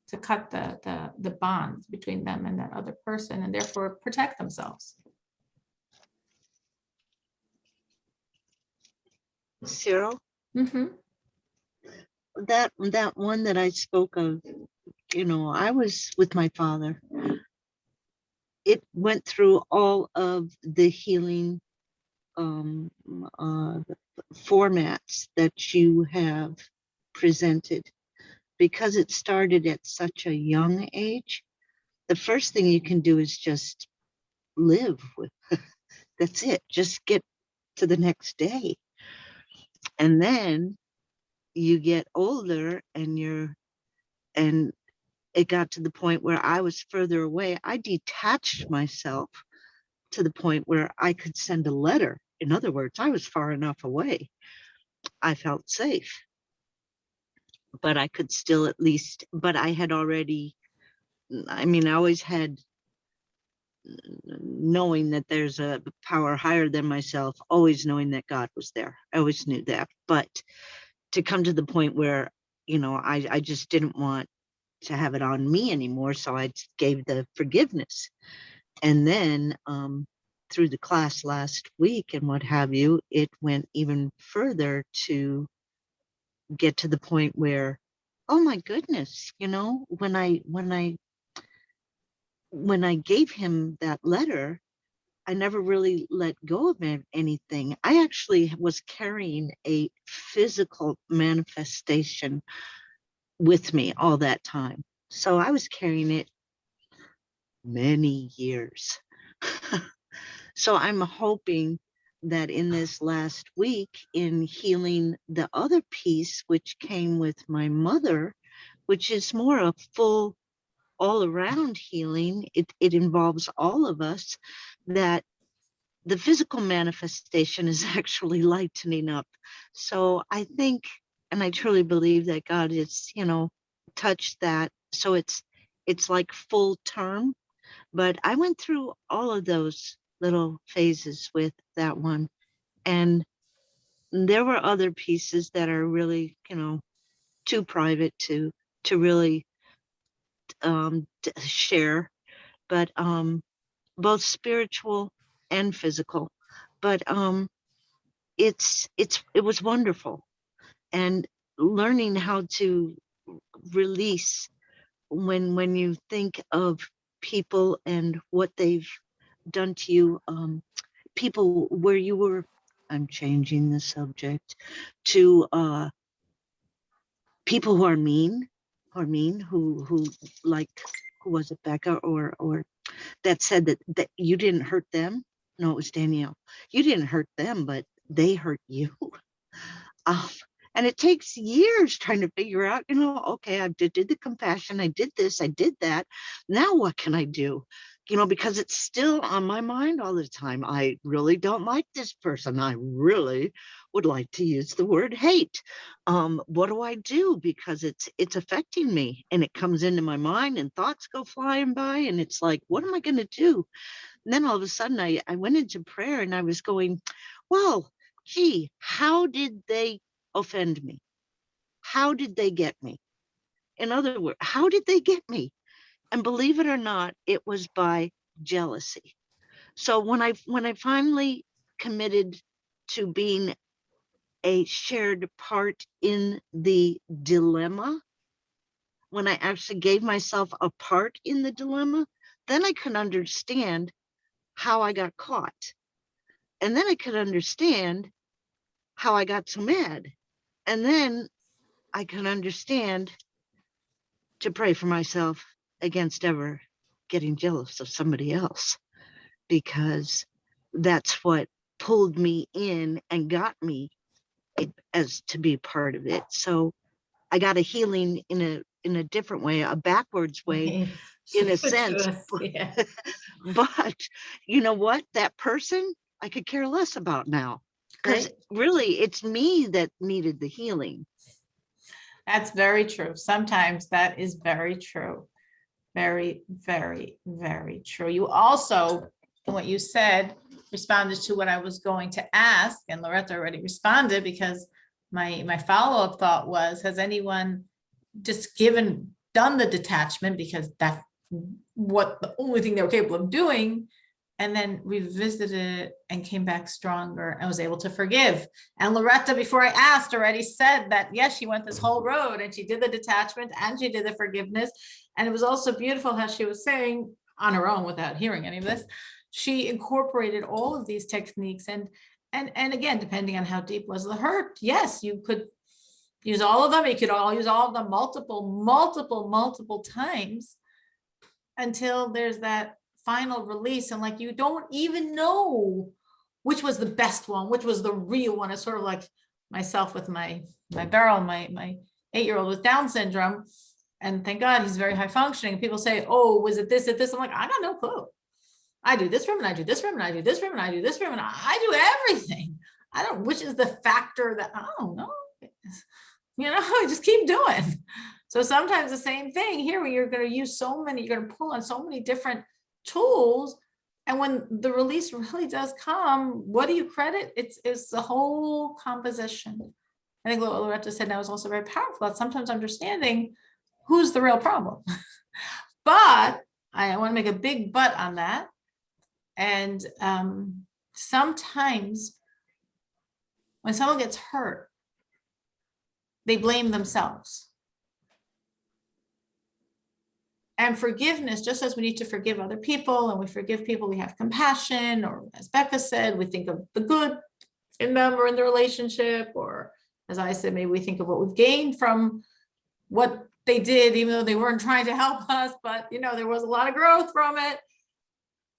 to cut the bonds between them and that other person, and therefore protect themselves. Cyril, Mm-hmm. that one that I spoke of, I was with my father. It went through all of the healing formats that you have presented. Because it started at such a young age, the first thing you can do is just live with. That's it. Just get to the next day. And then you get older and it got to the point where I was further away. I detached myself to the point where I could send a letter. In other words, I was far enough away. I felt safe. But I could still at least, but I had already, I always had, knowing that there's a power higher than myself, always knowing that God was there. I always knew that. But to come to the point where, I just didn't want to have it on me anymore. So I gave the forgiveness. And then through the class last week and what have you, it went even further to get to the point where, oh my goodness, when I gave him that letter, I never really let go of anything. I actually was carrying a physical manifestation with me all that time. So I was carrying it many years. So I'm hoping that in this last week, in healing the other piece, which came with my mother, which is more a full all around healing, it involves all of us, that the physical manifestation is actually lightening up. So I think, and I truly believe that God is, touched that. So it's like full term. But I went through all of those little phases with that one. And there were other pieces that are really, too private to really share, but both spiritual and physical. But it was wonderful, and learning how to release when you think of people and what they've done to you, people where you were, I'm changing the subject to people who are mean, who like, who was it, Becca, or that said that you didn't hurt them. No, it was Danielle. You didn't hurt them, but they hurt you. Um, and it takes years trying to figure out, okay, I did the compassion, I did this, I did that. Now what can I do? Because it's still on my mind all the time. I really don't like this person. I really would like to use the word hate. What do I do? Because it's affecting me, and it comes into my mind, and thoughts go flying by, and it's like, what am I going to do? And then all of a sudden I went into prayer, and I was going, well, gee, how did they offend me? How did they get me? In other words, how did they get me? And believe it or not, it was by jealousy. So when I finally committed to being a shared part in the dilemma, when I actually gave myself a part in the dilemma, then I could understand how I got caught. And then I could understand how I got so mad. And then I could understand to pray for myself against ever getting jealous of somebody else, because that's what pulled me in and got me as to be part of it. So I got a healing in a different way, a backwards way, in a sense. Yeah. But you know what? That person I could care less about now, because Great. really it's me that needed the healing. That's very true. Sometimes that is very true. Very, very, very true. You also, in what you said, responded to what I was going to ask, and Loretta already responded, because my follow-up thought was, has anyone just done the detachment, because that's what the only thing they were capable of doing, and then revisited it and came back stronger and was able to forgive. And Loretta, before I asked, already said that, yes, she went this whole road, and she did the detachment and she did the forgiveness. And it was also beautiful how she was saying, on her own, without hearing any of this, she incorporated all of these techniques. And again, depending on how deep was the hurt, yes, you could use all of them. You could all use all of them multiple times until there's that final release. And like, you don't even know which was the best one, which was the real one. It's sort of like myself with my Beryl, my 8-year-old with Down syndrome. And thank God he's very high functioning. And people say, oh, was it this, at this? I'm like, I got no clue. I do this for him, and I do this for him, and I do this for him, and I do this for him, and I do everything. I don't, which is the factor that, I don't know. I just keep doing. So sometimes the same thing here, where you're going to use so many, you're going to pull on so many different tools. And when the release really does come, what do you credit? It's the whole composition. I think what Loretta said now is also very powerful. That's sometimes understanding who's the real problem. But I want to make a big but on that. And sometimes when someone gets hurt, they blame themselves. And forgiveness, just as we need to forgive other people, and we forgive people, we have compassion, or as Becca said, we think of the good in them or in the relationship, or as I said, maybe we think of what we've gained from what they did, even though they weren't trying to help us, but there was a lot of growth from it.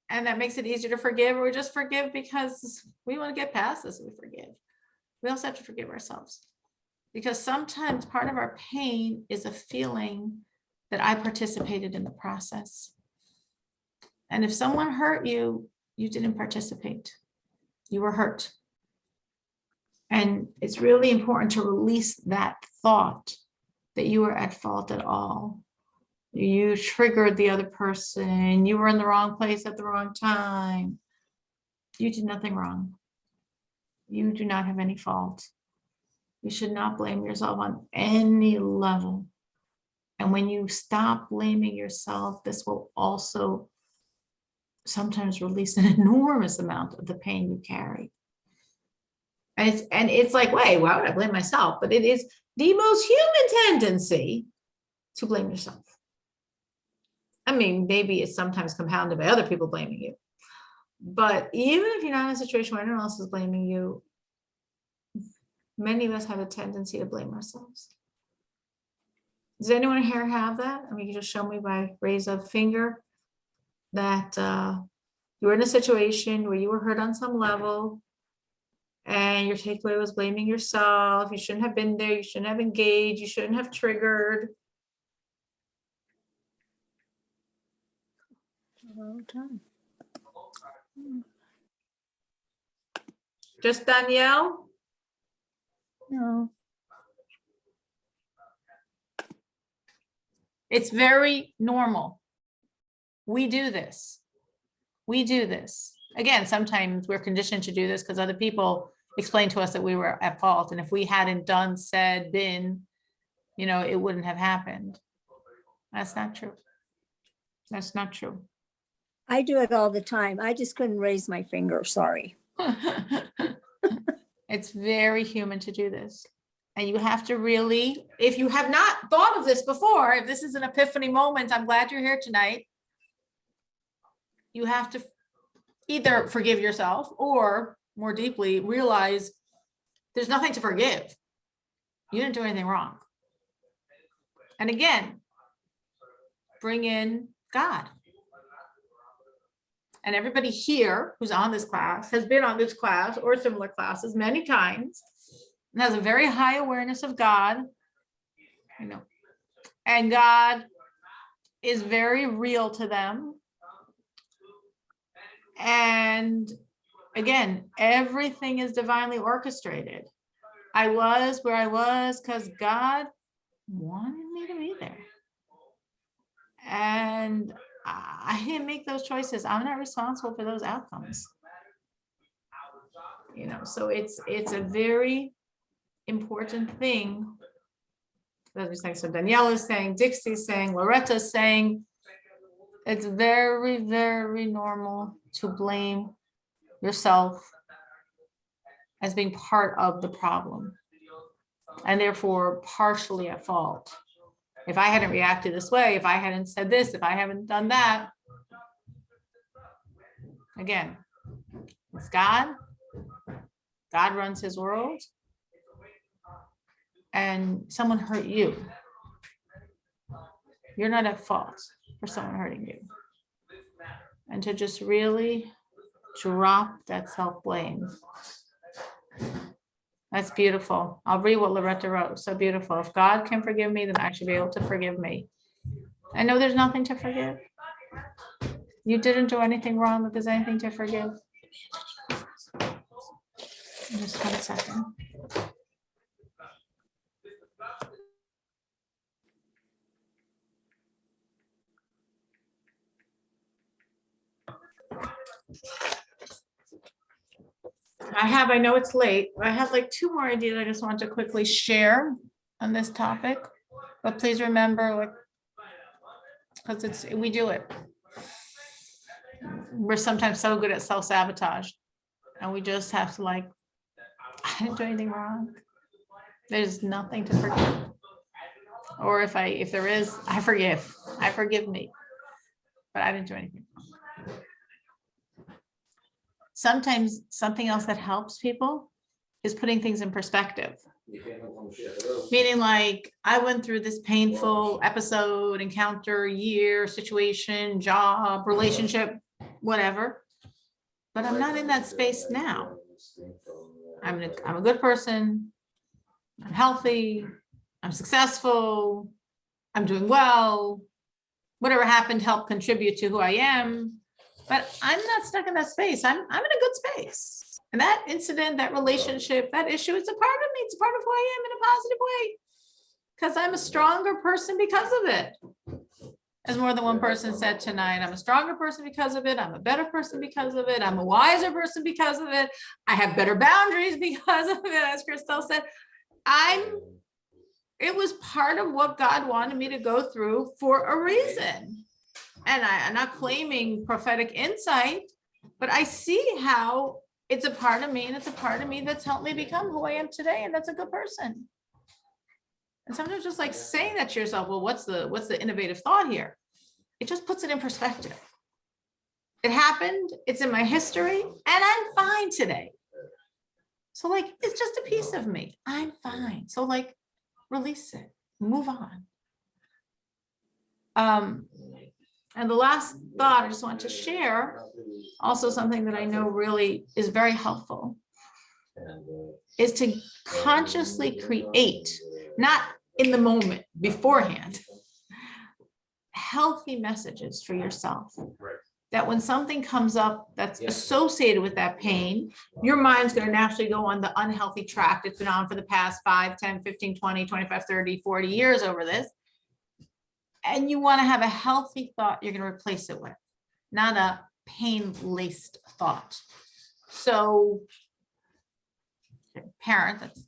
And that makes it easier to forgive, or we just forgive because we want to get past this. We forgive. We also have to forgive ourselves, because sometimes part of our pain is a feeling that I participated in the process. And if someone hurt you, you didn't participate. You were hurt. And it's really important to release that thought that you were at fault at all. You triggered the other person. You were in the wrong place at the wrong time. You did nothing wrong. You do not have any fault. You should not blame yourself on any level. And when you stop blaming yourself, this will also sometimes release an enormous amount of the pain you carry. And it's like, wait, why would I blame myself? But it is the most human tendency to blame yourself. I mean, maybe it's sometimes compounded by other people blaming you. But even if you're not in a situation where anyone else is blaming you, many of us have a tendency to blame ourselves. Does anyone here have that? I mean, you just show me by raise of finger that you were in a situation where you were hurt on some level and your takeaway was blaming yourself. You shouldn't have been there. You shouldn't have engaged. You shouldn't have triggered. All the time. Just Danielle? No. It's very normal. We do this. We do this. Again, sometimes we're conditioned to do this because other people explained to us that we were at fault. And if we hadn't done, said, been, it wouldn't have happened. That's not true. That's not true. I do it all the time. I just couldn't raise my finger. Sorry. It's very human to do this. And you have to really, if you have not thought of this before, if this is an epiphany moment, I'm glad you're here tonight. You have to either forgive yourself or more deeply realize there's nothing to forgive. You didn't do anything wrong. And again, bring in God. And everybody here who's on this class has been on this class or similar classes many times and has a very high awareness of God, and God is very real to them. And again, everything is divinely orchestrated. I was where I was because God wanted me to be there. And I didn't make those choices. I'm not responsible for those outcomes. So it's a very important thing. So Danielle is saying, Dixie's saying, Loretta's saying, it's very, very normal to blame yourself as being part of the problem and therefore partially at fault. If I hadn't reacted this way, if I hadn't said this, if I haven't done that, again, it's God. God runs his world. And someone hurt you. You're not at fault for someone hurting you. And to just really drop that self-blame. That's beautiful. I'll read what Loretta wrote. So beautiful. If God can forgive me, then I should be able to forgive me. I know there's nothing to forgive. You didn't do anything wrong, but there's anything to forgive. Just 1 second. I know it's late. I have like 2 more ideas I just want to quickly share on this topic, but please remember, because we do it. We're sometimes so good at self-sabotage and we just have to I didn't do anything wrong. There's nothing to forgive. Or if there is, I forgive me, but I didn't do anything wrong. Sometimes something else that helps people is putting things in perspective. Meaning I went through this painful episode, encounter, year, situation, job, relationship, whatever, but I'm not in that space now. I'm a good person. I'm healthy. I'm successful. I'm doing well. Whatever happened helped contribute to who I am. But I'm not stuck in that space. I'm in a good space. And that incident, that relationship, that issue, it's a part of me. It's a part of who I am in a positive way. Because I'm a stronger person because of it. As more than one person said tonight, I'm a stronger person because of it. I'm a better person because of it. I'm a wiser person because of it. I have better boundaries because of it, as Christelle said. It was part of what God wanted me to go through for a reason. And I'm not claiming prophetic insight, but I see how it's a part of me, and it's a part of me that's helped me become who I am today. And that's a good person. And sometimes just like saying that to yourself, well, what's the innovative thought here? It just puts it in perspective. It happened, it's in my history, and I'm fine today. So like, it's just a piece of me. I'm fine. So like, release it, move on. And the last thought I just want to share, also something that I know really is very helpful, is to consciously create, not in the moment beforehand, healthy messages for yourself. That when something comes up that's associated with that pain, your mind's going to naturally go on the unhealthy track that's been on for the past 5, 10, 15, 20, 25, 30, 40 years over this. And you want to have a healthy thought you're going to replace it with, not a pain-laced thought. So, parent, that's,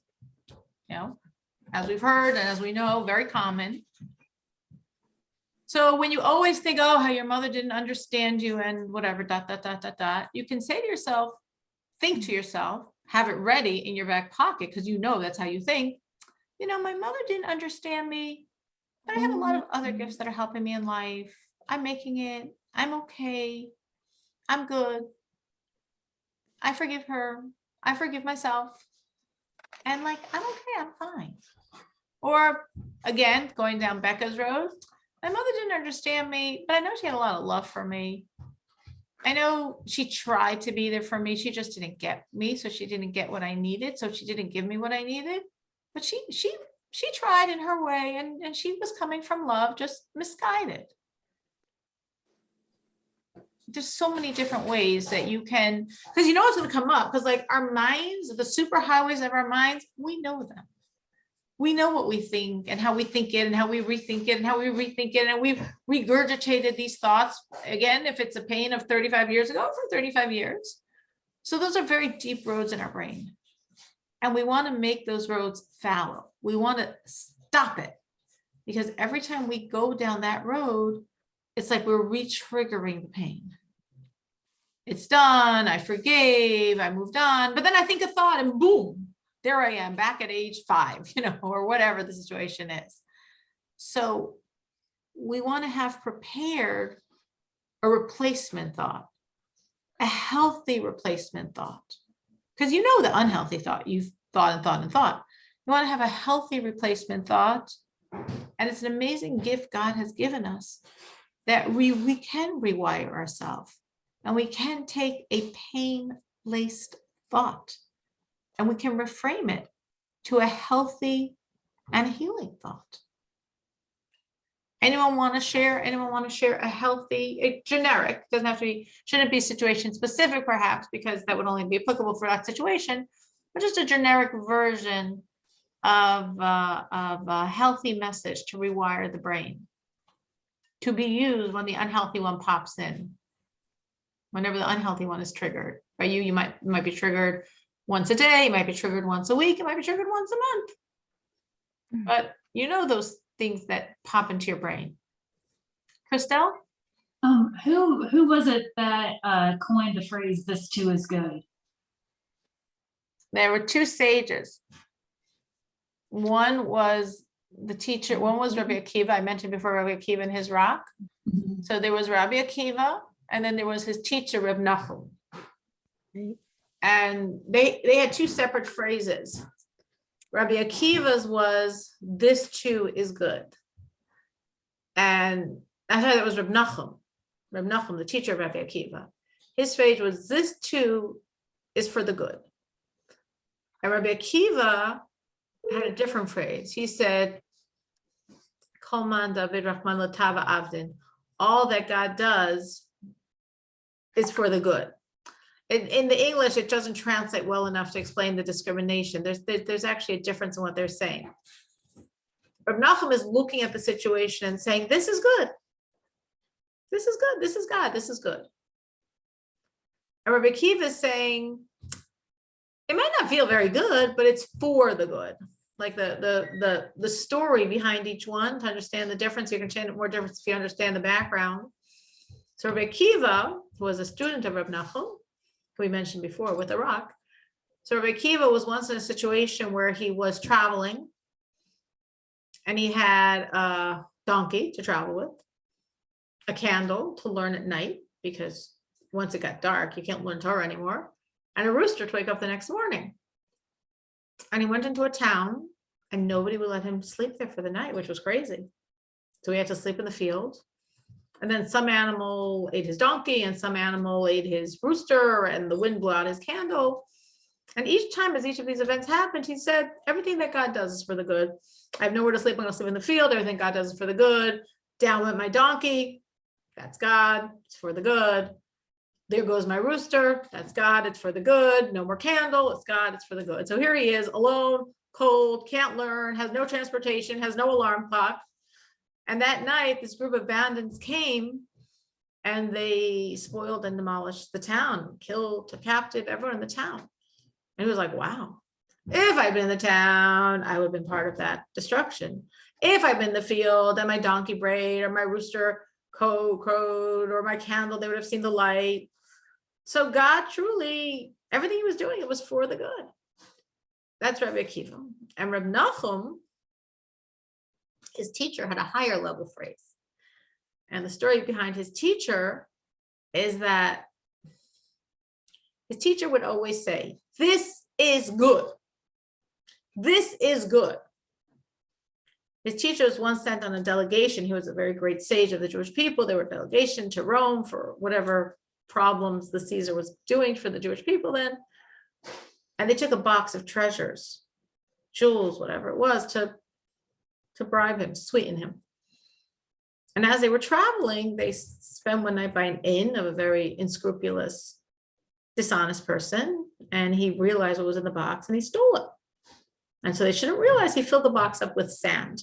as we've heard and as we know, very common. So when you always think, oh, how your mother didn't understand you and whatever, ... you can say to yourself, think to yourself, have it ready in your back pocket, because that's how you think. My mother didn't understand me, but I have a lot of other gifts that are helping me in life. I'm making it. I'm okay. I'm good. I forgive her. I forgive myself. And like, I'm okay. I'm fine. Or again, going down Becca's road, my mother didn't understand me, but I know she had a lot of love for me. I know she tried to be there for me. She just didn't get me. So she didn't get what I needed. So she didn't give me what I needed. But she tried in her way, and she was coming from love, just misguided. There's so many different ways that you can, because it's going to come up, because like our minds, the superhighways of our minds, we know them. We know what we think and how we think it and how we rethink it and how we rethink it. And we've regurgitated these thoughts. Again, if it's a pain of 35 years ago, for 35 years. So those are very deep roads in our brain. And we want to make those roads fallow. We want to stop it. Because every time we go down that road, it's like we're re-triggering the pain. It's done. I forgave. I moved on. But then I think a thought and boom. There I am back at age 5, or whatever the situation is. So we want to have prepared a replacement thought, a healthy replacement thought. Because the unhealthy thought, you've thought and thought and thought. You want to have a healthy replacement thought. And it's an amazing gift God has given us that we can rewire ourselves. And we can take a pain-laced thought and we can reframe it to a healthy and healing thought. Anyone want to share? Anyone want to share a healthy, generic, doesn't have to be, shouldn't be situation specific perhaps, because that would only be applicable for that situation, but just a generic version of a healthy message to rewire the brain, to be used when the unhealthy one pops in, whenever the unhealthy one is triggered. By you might be triggered once a day, it might be triggered once a week, it might be triggered once a month. But those things that pop into your brain. Christelle? Who was it that coined the phrase, "this too is good"? There were 2 sages. One was the teacher, one was Rabbi Akiva. I mentioned before Rabbi Akiva and his rock. Mm-hmm. So there was Rabbi Akiva, and then there was his teacher, Reb Nachum. And they had 2 separate phrases. Rabbi Akiva's was, "this too is good." And I thought that was Reb Nachum, the teacher of Rabbi Akiva. His phrase was, "this too is for the good." And Rabbi Akiva had a different phrase. He said, "Kol man David Rahman Latava Avdin." All that God does is for the good. in the English, it doesn't translate well enough to explain the discrimination. There's actually a difference in what they're saying. Reb Nachum is looking at the situation and saying, this is good. This is good. This is God. This is good. And Rabbi Akiva is saying, it might not feel very good, but it's for the good. Like the story behind each one, to understand the difference. You can understand more difference if you understand the background. So Rabbi Akiva, who was a student of Reb Nachum, who we mentioned before with the rock. So Rabbi Akiva was once in a situation where he was traveling and he had a donkey to travel with, a candle to learn at night, because once it got dark, you can't learn Torah anymore, and a rooster to wake up the next morning. And he went into a town and nobody would let him sleep there for the night, which was crazy. So he had to sleep in the field. And then some animal ate his donkey and some animal ate his rooster, and the wind blew out his candle. And each time as each of these events happened, he said, everything that God does is for the good. I have nowhere to sleep. I'm going to sleep in the field. Everything God does is for the good. Down went my donkey. That's God. It's for the good. There goes my rooster. That's God. It's for the good. No more candle. It's God. It's for the good. So here he is, alone, cold, can't learn, has no transportation, has no alarm clock. And that night, this group of bandits came and they spoiled and demolished the town, killed, took captive everyone in the town. And he was like, wow, if I'd been in the town, I would have been part of that destruction. If I'd been in the field and my donkey brayed or my rooster crowed or my candle, they would have seen the light. So God truly, everything he was doing, it was for the good. That's Rabbi Akiva. And Reb Nachum, his teacher, had a higher level phrase. And the story behind his teacher is that his teacher would always say, this is good. This is good. His teacher was once sent on a delegation. He was a very great sage of the Jewish people. They were a delegation to Rome for whatever problems the Caesar was doing for the Jewish people then. And they took a box of treasures, jewels, whatever it was, to bribe him, to sweeten him. And as they were traveling, they spent one night by an inn of a very unscrupulous, dishonest person. And he realized what was in the box and he stole it. And so they shouldn't realize he filled the box up with sand.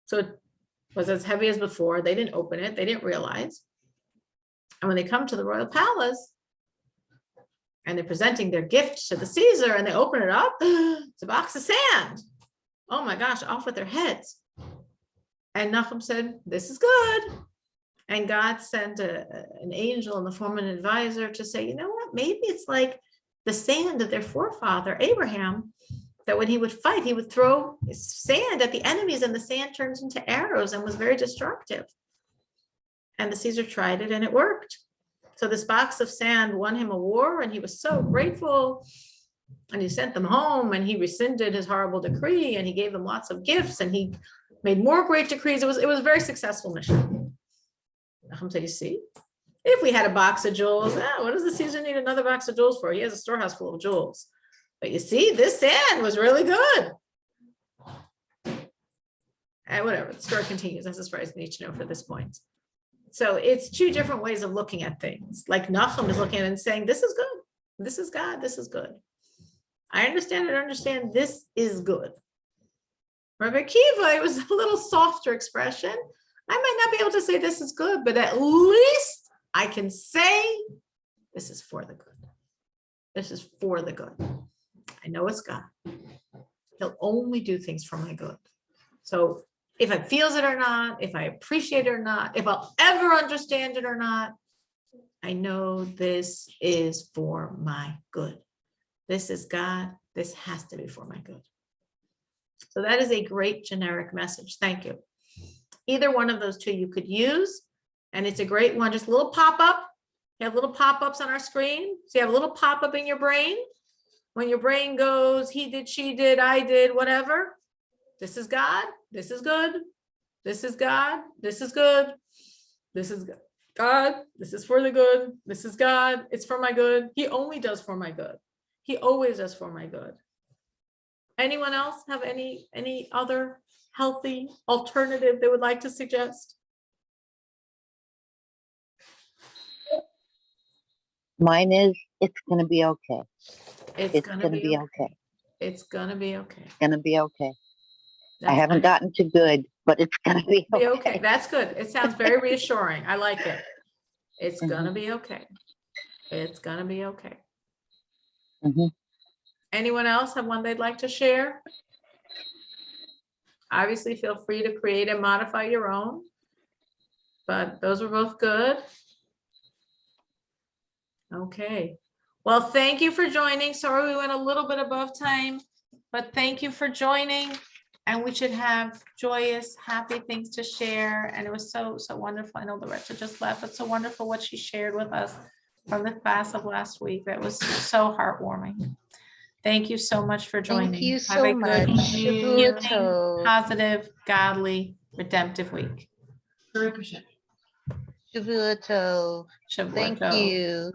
So it was as heavy as before. They didn't open it. They didn't realize. And when they come to the royal palace and they're presenting their gift to the Caesar and they open it up, it's a box of sand. Oh my gosh, off with their heads. And Nachum said, this is good. And God sent an angel in the form of an advisor to say, you know what, maybe it's like the sand of their forefather, Abraham, that when he would fight, he would throw sand at the enemies and the sand turns into arrows and was very destructive. And the Caesar tried it and it worked. So this box of sand won him a war and he was so grateful. And he sent them home and he rescinded his horrible decree and he gave them lots of gifts and he made more great decrees. It was a very successful mission. Nachum said, you see, if we had a box of jewels, what does the Caesar need another box of jewels for? He has a storehouse full of jewels. But you see, this sand was really good. And whatever, the story continues. That's as far as I need to know for this point. So it's two different ways of looking at things. Like Nachum is looking at it and saying, this is good. This is God. This is good. I understand this is good. Rabbi Akiva, it was a little softer expression. I might not be able to say this is good, but at least I can say this is for the good. This is for the good. I know it's God. He'll only do things for my good. So if I feels it or not, if I appreciate it or not, if I'll ever understand it or not, I know this is for my good. This is God. This has to be for my good. So that is a great generic message. Thank you. Either one of those two you could use, and it's a great one. Just a little pop-up. You have little pop-ups on our screen. So you have a little pop-up in your brain. When your brain goes, he did, she did, I did, whatever. This is God. This is good. This is God. This is good. This is God. This is for the good. This is God. It's for my good. He only does for my good. He always does for my good. Anyone else have any other healthy alternative they would like to suggest? Mine is, it's gonna be okay. It's It's gonna gonna be be okay. okay. It's gonna be okay. It's gonna be okay. I That's haven't nice. gotten to good, but it's gonna be Be okay. okay. That's good. It sounds very reassuring. I like it. It's gonna Mhm. be okay. It's gonna be okay. Mhm. Anyone else have one they'd like to share? Obviously, feel free to create and modify your own, but those were both good. Okay. Well, thank you for joining. Sorry we went a little bit above time, but thank you for joining. And we should have joyous, happy things to share. And it was so wonderful. I know Loretta just left, but so wonderful what she shared with us from the class of last week. That was so heartwarming. Thank you so much for joining. Thank you Have so a much. good, healing, Shavua positive, godly, redemptive week. Ricochet. Tov. Shavua Thank tov. you.